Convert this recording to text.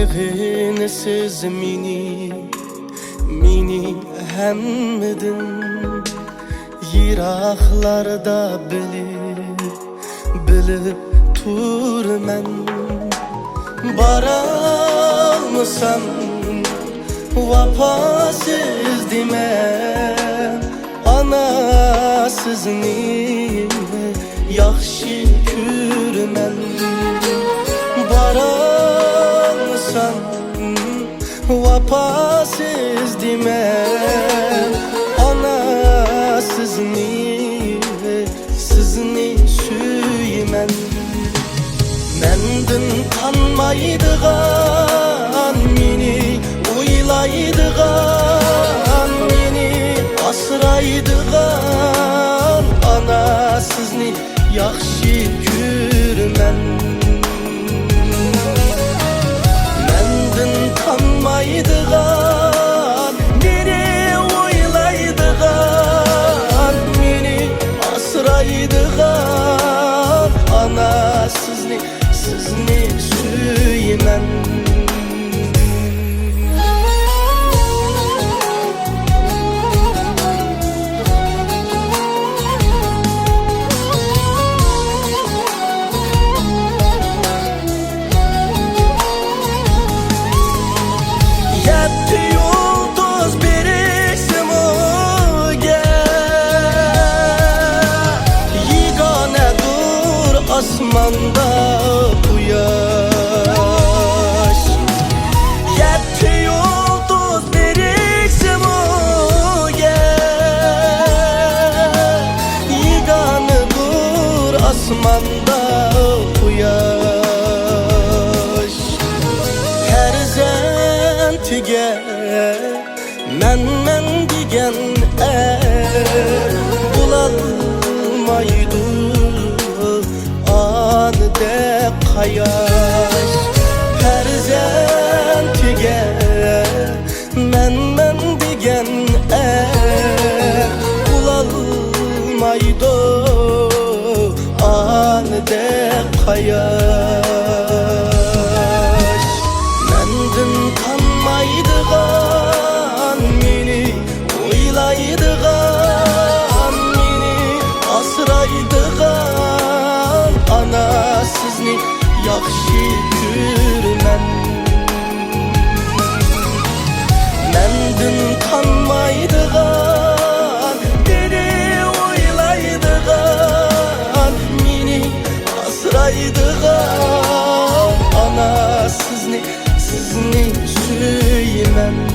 Siz mini hemdin Yiraqlarda bilip turmen Baralmısan vafasız deme Anasızını yaxşı kürmen Baralmısan vafasız deme Anasızını sizni suymen Mendin tanmaydıgan meni uylaydıgan meni asraydıgan Anasızını yaxşı kürmen Mendin tanmaydıgan meni uylaydıgan meni asraydıgan Anasızını sizni suymen Asmanda uyaş Yetti yıldız biriksin gel Yigane dur asmanda uyaş Her zentige men digen bulalmaydı de kayaş Her zentige men digen bulalmaydı de kayaş Mendin tanmaydıgan meni uylaydıgan meni asraydıgan Anasızını yaxşı kürmen Mendin tanmaydıgan beni uylaydıgan meni asraydıgan Anasızını sizni suymen